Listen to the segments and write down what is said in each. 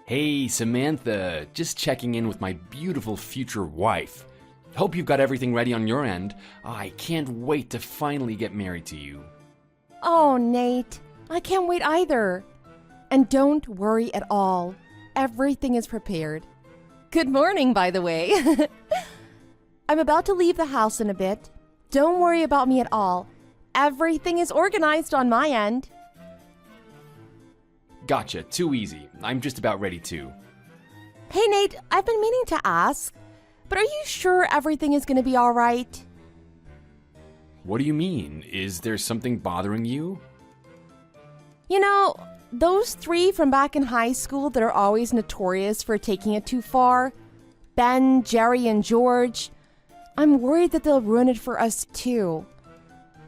Hey, Samantha, just checking in with my beautiful future wife. Hope you've got everything ready on your end. I can't wait to finally get married to you. Oh, Nate, I can't wait either. And don't worry at all. Everything is prepared. Good morning, by the way. I'm about to leave the house in a bit. Don't worry about me at all. Everything is organized on my end. Gotcha, too easy. I'm just about ready too. Hey, Nate, I've been meaning to ask, but are you sure everything is going to be all right? What do you mean? Is there something bothering you? You know, those three from back in high school that are always notorious for taking it too far, Ben, Jerry, and George, I'm worried that they'll ruin it for us too.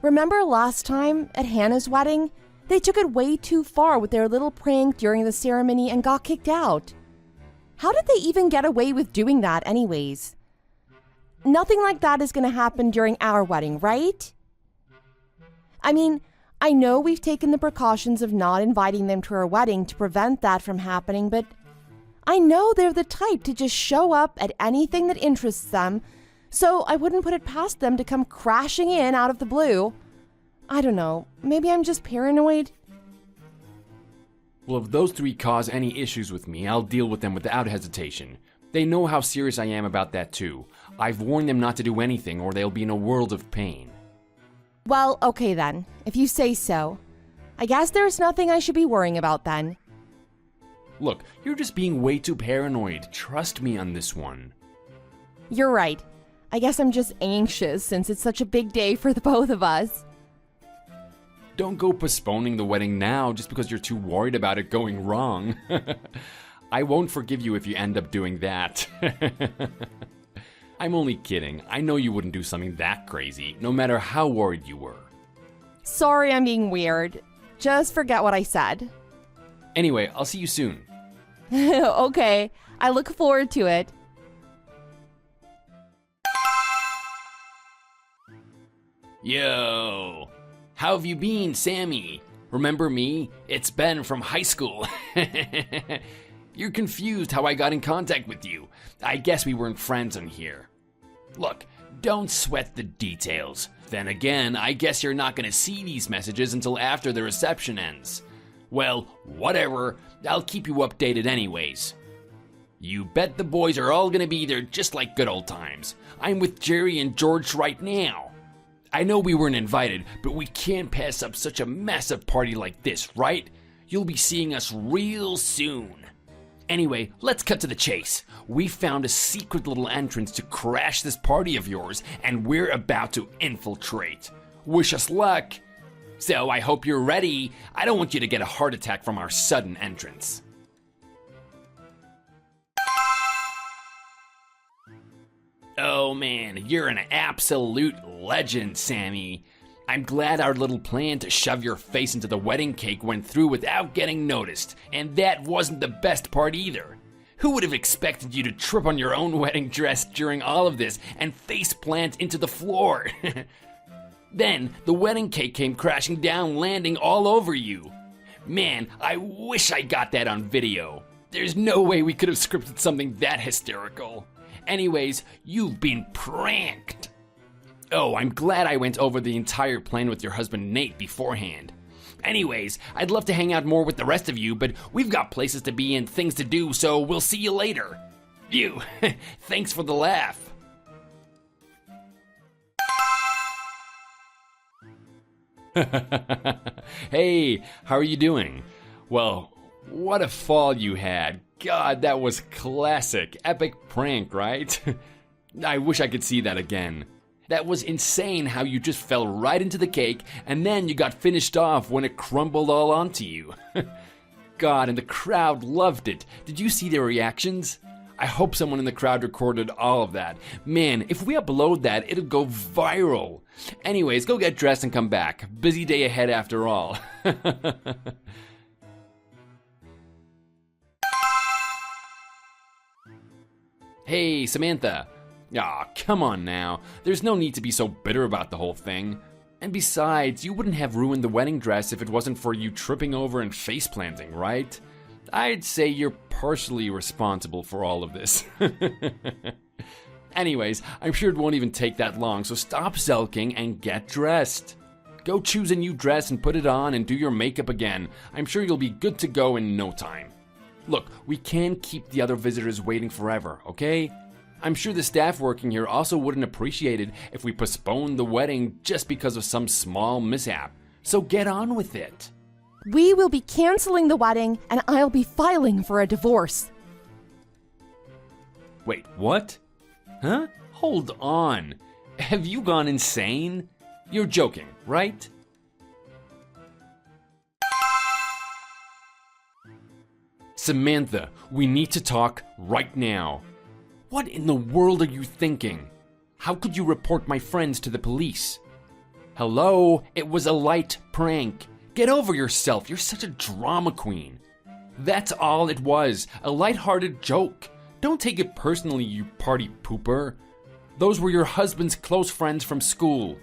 Remember last time at Hannah's wedding? They took it way too far with their little prank during the ceremony and got kicked out. How did they even get away with doing that anyways? Nothing like that is going to happen during our wedding, right? I mean, I know we've taken the precautions of not inviting them to our wedding to prevent that from happening, but I know they're the type to just show up at anything that interests them, so I wouldn't put it past them to come crashing in out of the blue. I don't know, maybe I'm just paranoid? Well, if those three cause any issues with me, I'll deal with them without hesitation. They know how serious I am about that too. I've warned them not to do anything or they'll be in a world of pain. Well, okay then, if you say so. I guess there's nothing I should be worrying about then. Look, you're just being way too paranoid. Trust me on this one. You're right. I guess I'm just anxious since it's such a big day for the both of us. Don't go postponing the wedding now just because you're too worried about it going wrong. I won't forgive you if you end up doing that. I'm only kidding. I know you wouldn't do something that crazy, no matter how worried you were. Sorry I'm being weird. Just forget what I said. Anyway, I'll see you soon. Okay, I look forward to it. Yo! How have you been, Sammy? Remember me? It's Ben from high school. You're confused how I got in contact with you. I guess we weren't friends on here. Look, don't sweat the details. Then again, I guess you're not gonna see these messages until after the reception ends. Well, whatever. I'll keep you updated anyways. You bet the boys are all gonna be there just like good old times. I'm with Jerry and George right now. I know we weren't invited, but we can't pass up such a massive party like this, right? You'll be seeing us real soon. Anyway, let's cut to the chase. We found a secret little entrance to crash this party of yours, and we're about to infiltrate. Wish us luck. So I hope you're ready. I don't want you to get a heart attack from our sudden entrance. Oh man, you're an absolute legend, Sammy. I'm glad our little plan to shove your face into the wedding cake went through without getting noticed, and that wasn't the best part either. Who would have expected you to trip on your own wedding dress during all of this and face plant into the floor? Then, the wedding cake came crashing down, landing all over you. Man, I wish I got that on video. There's no way we could have scripted something that hysterical. Anyways, you've been pranked. Oh, I'm glad I went over the entire plan with your husband Nate beforehand. Anyways, I'd love to hang out more with the rest of you, but we've got places to be and things to do, so we'll see you later. You, thanks for the laugh. Hey, how are you doing? Well, what a fall you had. God, that was classic. Epic prank, right? I wish I could see that again. That was insane how you just fell right into the cake and then you got finished off when it crumbled all onto you. God, and the crowd loved it. Did you see their reactions? I hope someone in the crowd recorded all of that. Man, if we upload that, it'll go viral. Anyways, go get dressed and come back. Busy day ahead after all. Hey, Samantha. Aw, come on now. There's no need to be so bitter about the whole thing. And besides, you wouldn't have ruined the wedding dress if it wasn't for you tripping over and face planting, right? I'd say you're partially responsible for all of this. Anyways, I'm sure it won't even take that long, so stop sulking and get dressed. Go choose a new dress and put it on and do your makeup again. I'm sure you'll be good to go in no time. Look, we can't keep the other visitors waiting forever, okay? I'm sure the staff working here also wouldn't appreciate it if we postponed the wedding just because of some small mishap. So get on with it. We will be canceling the wedding, and I'll be filing for a divorce. Wait, what? Huh? Hold on. Have you gone insane? You're joking, right? Samantha, we need to talk right now. What in the world are you thinking? How could you report my friends to the police? Hello, it was a light prank. Get over yourself, you're such a drama queen. That's all it was, a lighthearted joke. Don't take it personally, you party pooper. Those were your husband's close friends from school.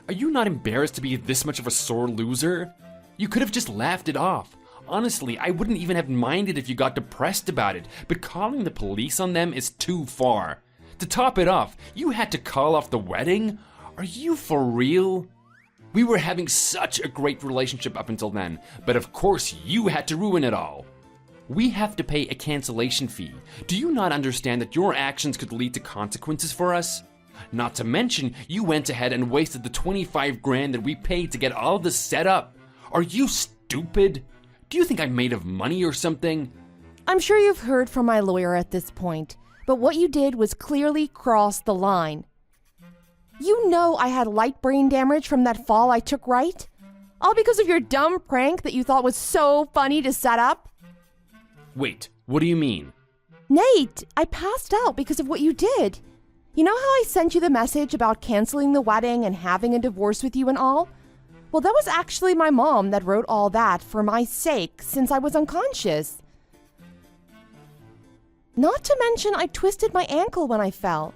Are you not embarrassed to be this much of a sore loser? You could have just laughed it off. Honestly, I wouldn't even have minded if you got depressed about it, but calling the police on them is too far. To top it off, you had to call off the wedding? Are you for real? We were having such a great relationship up until then, but of course you had to ruin it all. We have to pay a cancellation fee. Do you not understand that your actions could lead to consequences for us? Not to mention, you went ahead and wasted the 25 grand that we paid to get all this set up. Are you stupid? Do you think I'm made of money or something? I'm sure you've heard from my lawyer at this point, but what you did was clearly cross the line. You know I had light brain damage from that fall I took, right? All because of your dumb prank that you thought was so funny to set up? Wait, what do you mean? Nate, I passed out because of what you did. You know how I sent you the message about canceling the wedding and having a divorce with you and all? Well, that was actually my mom that wrote all that for my sake since I was unconscious. Not to mention I twisted my ankle when I fell.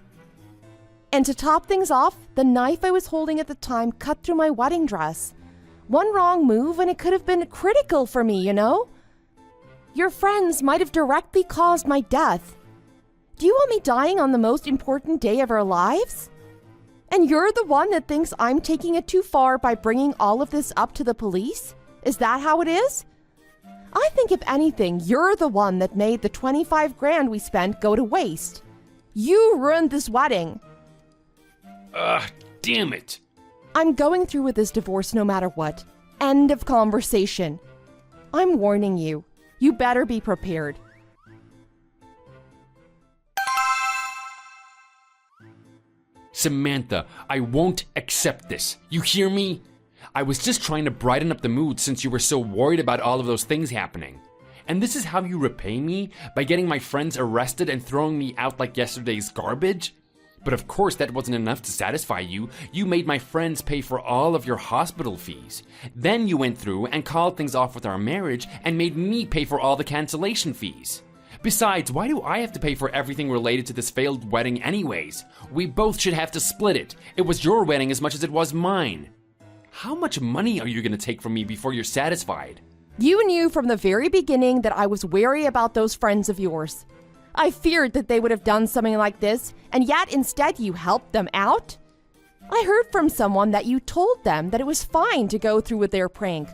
And to top things off, the knife I was holding at the time cut through my wedding dress. One wrong move and it could have been critical for me, you know? Your friends might have directly caused my death. Do you want me dying on the most important day of our lives? And you're the one that thinks I'm taking it too far by bringing all of this up to the police? Is that how it is? I think if anything, you're the one that made the 25 grand we spent go to waste. You ruined this wedding. Damn it. I'm going through with this divorce no matter what. End of conversation. I'm warning you. You better be prepared. Samantha, I won't accept this. You hear me? I was just trying to brighten up the mood since you were so worried about all of those things happening. And this is how you repay me? By getting my friends arrested and throwing me out like yesterday's garbage? But of course that wasn't enough to satisfy you. You made my friends pay for all of your hospital fees. Then you went through and called things off with our marriage and made me pay for all the cancellation fees. Besides, why do I have to pay for everything related to this failed wedding anyways? We both should have to split it. It was your wedding as much as it was mine. How much money are you going to take from me before you're satisfied? You knew from the very beginning that I was wary about those friends of yours. I feared that they would have done something like this, and yet instead you helped them out? I heard from someone that you told them that it was fine to go through with their prank.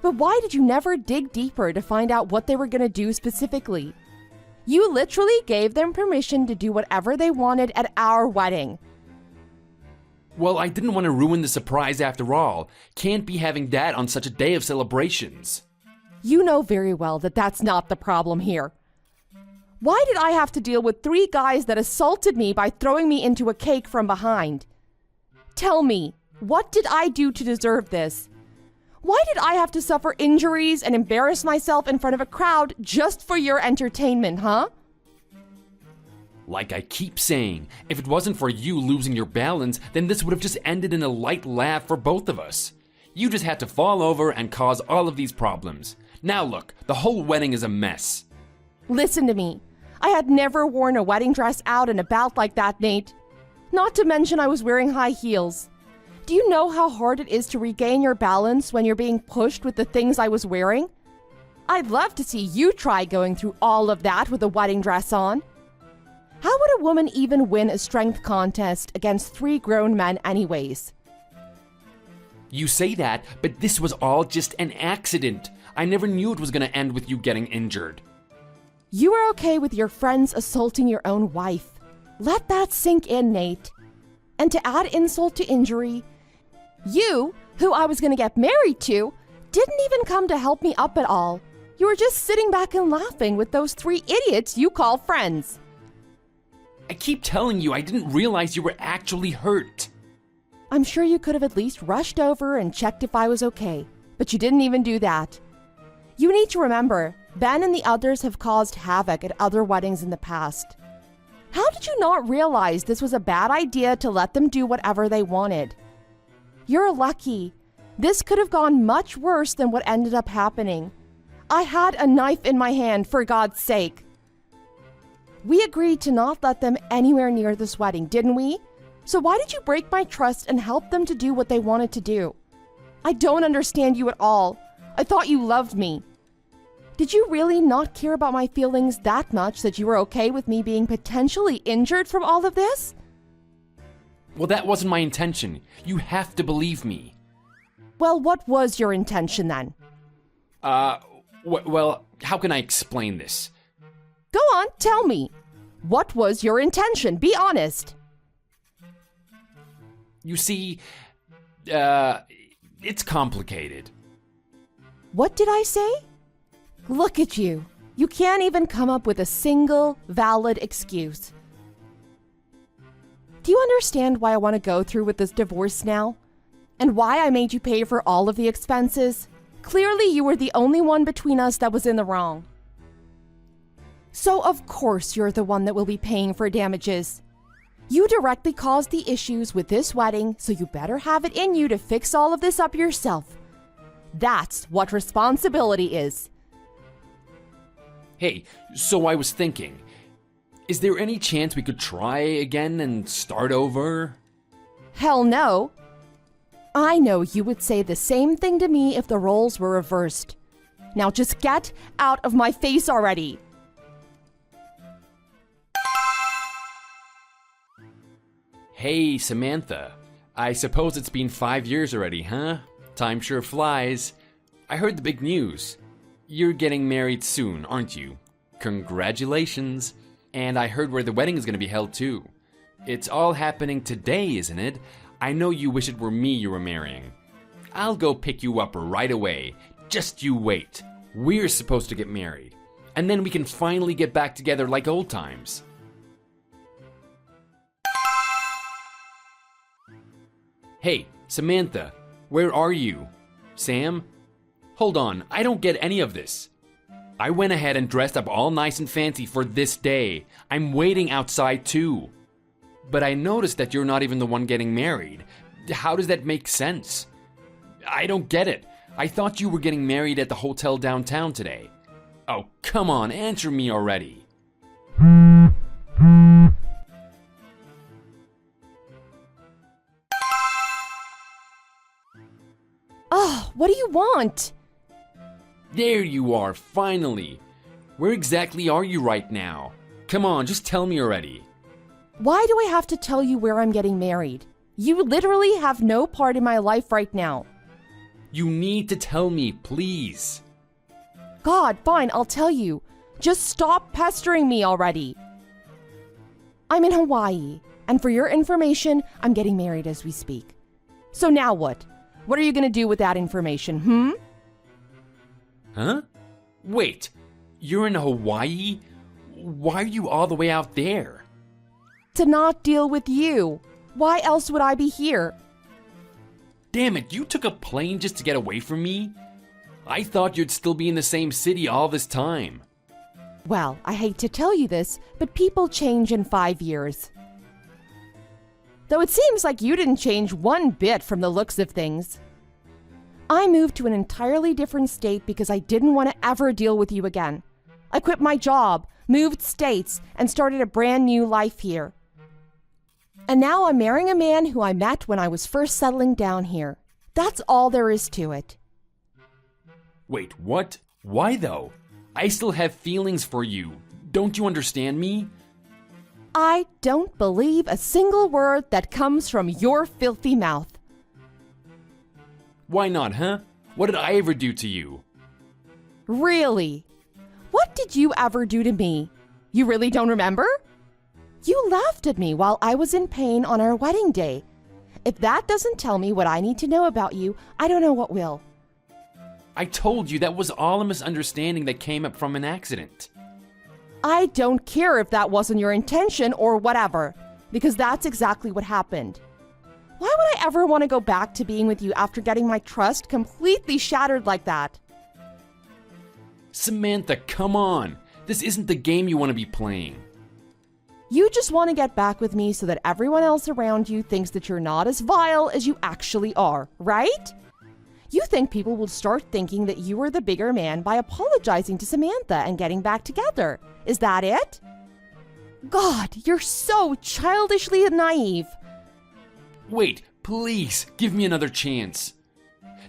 But why did you never dig deeper to find out what they were going to do specifically? You literally gave them permission to do whatever they wanted at our wedding. Well, I didn't want to ruin the surprise after all. Can't be having that on such a day of celebrations. You know very well that that's not the problem here. Why did I have to deal with 3 guys that assaulted me by throwing me into a cake from behind? Tell me, what did I do to deserve this? Why did I have to suffer injuries and embarrass myself in front of a crowd just for your entertainment, huh? Like I keep saying, if it wasn't for you losing your balance, then this would have just ended in a light laugh for both of us. You just had to fall over and cause all of these problems. Now look, the whole wedding is a mess. Listen to me. I had never worn a wedding dress out and about like that, Nate. Not to mention I was wearing high heels. Do you know how hard it is to regain your balance when you're being pushed with the things I was wearing? I'd love to see you try going through all of that with a wedding dress on. How would a woman even win a strength contest against 3 grown men anyways? You say that, but this was all just an accident. I never knew it was gonna end with you getting injured. You were okay with your friends assaulting your own wife. Let that sink in, Nate. And to add insult to injury, you, who I was gonna get married to, didn't even come to help me up at all. You were just sitting back and laughing with those 3 idiots you call friends. I keep telling you, I didn't realize you were actually hurt. I'm sure you could have at least rushed over and checked if I was okay, but you didn't even do that. You need to remember, Ben and the others have caused havoc at other weddings in the past. How did you not realize this was a bad idea to let them do whatever they wanted? You're lucky. This could have gone much worse than what ended up happening. I had a knife in my hand, for God's sake. We agreed to not let them anywhere near this wedding, didn't we? So why did you break my trust and help them to do what they wanted to do? I don't understand you at all. I thought you loved me. Did you really not care about my feelings that much that you were okay with me being potentially injured from all of this? Well, that wasn't my intention. You have to believe me. Well, what was your intention then? Well, how can I explain this? Go on, tell me. What was your intention? Be honest. You see, it's complicated. What did I say? Look at you. You can't even come up with a single valid excuse. Do you understand why I want to go through with this divorce now? And why I made you pay for all of the expenses? Clearly, you were the only one between us that was in the wrong. So, of course, you're the one that will be paying for damages. You directly caused the issues with this wedding, so you better have it in you to fix all of this up yourself. That's what responsibility is. Hey, so I was thinking, is there any chance we could try again and start over? Hell no. I know you would say the same thing to me if the roles were reversed. Now just get out of my face already. Hey, Samantha. I suppose it's been 5 years already, huh? Time sure flies. I heard the big news. You're getting married soon, aren't you? Congratulations. And I heard where the wedding is going to be held too. It's all happening today, isn't it? I know you wish it were me you were marrying. I'll go pick you up right away. Just you wait. We're supposed to get married. And then we can finally get back together like old times. Hey, Samantha, where are you? Sam? Hold on, I don't get any of this. I went ahead and dressed up all nice and fancy for this day. I'm waiting outside too. But I noticed that you're not even the one getting married. How does that make sense? I don't get it. I thought you were getting married at the hotel downtown today. Oh, come on, answer me already. Oh, what do you want? There you are, finally. Where exactly are you right now? Come on, just tell me already. Why do I have to tell you where I'm getting married? You literally have no part in my life right now. You need to tell me, please. God, fine, I'll tell you. Just stop pestering me already. I'm in Hawaii, and for your information, I'm getting married as we speak. So now what? What are you gonna do with that information, Huh? Wait, you're in Hawaii? Why are you all the way out there? To not deal with you. Why else would I be here? Damn it, you took a plane just to get away from me? I thought you'd still be in the same city all this time. Well, I hate to tell you this, but people change in 5 years. Though it seems like you didn't change one bit from the looks of things. I moved to an entirely different state because I didn't want to ever deal with you again. I quit my job, moved states, and started a brand new life here. And now I'm marrying a man who I met when I was first settling down here. That's all there is to it. Wait, what? Why though? I still have feelings for you. Don't you understand me? I don't believe a single word that comes from your filthy mouth. Why not, huh? What did I ever do to you? Really? What did you ever do to me? You really don't remember? You laughed at me while I was in pain on our wedding day. If that doesn't tell me what I need to know about you, I don't know what will. I told you that was all a misunderstanding that came up from an accident. I don't care if that wasn't your intention or whatever, because that's exactly what happened. Why would I ever want to go back to being with you after getting my trust completely shattered like that? Samantha, come on. This isn't the game you want to be playing. You just want to get back with me so that everyone else around you thinks that you're not as vile as you actually are, right? You think people will start thinking that you are the bigger man by apologizing to Samantha and getting back together. Is that it? God, you're so childishly naive. Wait, please, give me another chance.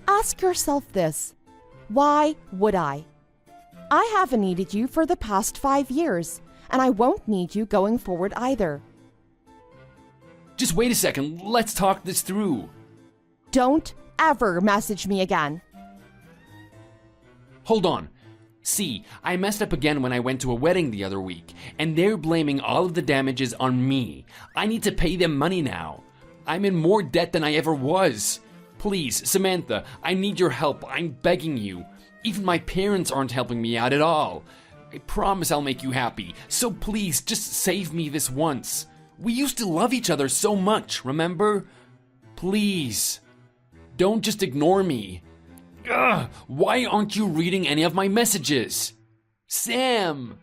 Ask yourself this. Why would I? I haven't needed you for the past 5 years, and I won't need you going forward either. Just wait a second, let's talk this through. Don't ever message me again. Hold on. See, I messed up again when I went to a wedding the other week, and they're blaming all of the damages on me. I need to pay them money now. I'm in more debt than I ever was. Please, Samantha, I need your help. I'm begging you. Even my parents aren't helping me out at all. I promise I'll make you happy. So please, just save me this once. We used to love each other so much, remember? Please. Don't just ignore me. Ugh, why aren't you reading any of my messages? Sam!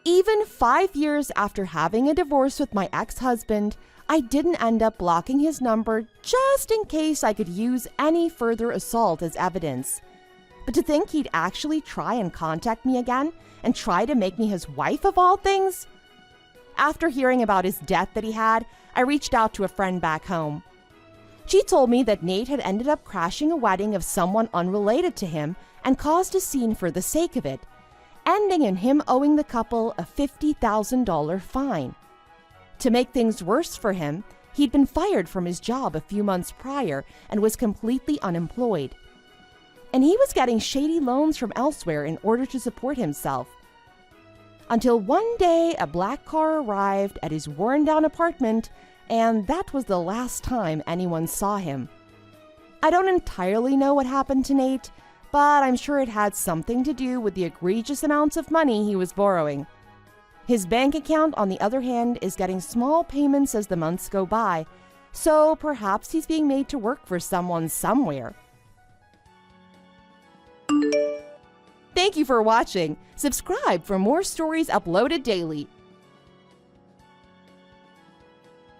Even 5 years after having a divorce with my ex-husband, I didn't end up blocking his number just in case I could use any further assault as evidence. But to think he'd actually try and contact me again and try to make me his wife of all things? After hearing about his debt that he had, I reached out to a friend back home. She told me that Nate had ended up crashing a wedding of someone unrelated to him and caused a scene for the sake of it, ending in him owing the couple a $50,000 fine. To make things worse for him, he'd been fired from his job a few months prior and was completely unemployed. And he was getting shady loans from elsewhere in order to support himself. Until one day a black car arrived at his worn-down apartment, and that was the last time anyone saw him. I don't entirely know what happened to Nate, but I'm sure it had something to do with the egregious amounts of money he was borrowing. His bank account, on the other hand, is getting small payments as the months go by, so perhaps he's being made to work for someone somewhere. Thank you for watching. Subscribe for more stories uploaded daily.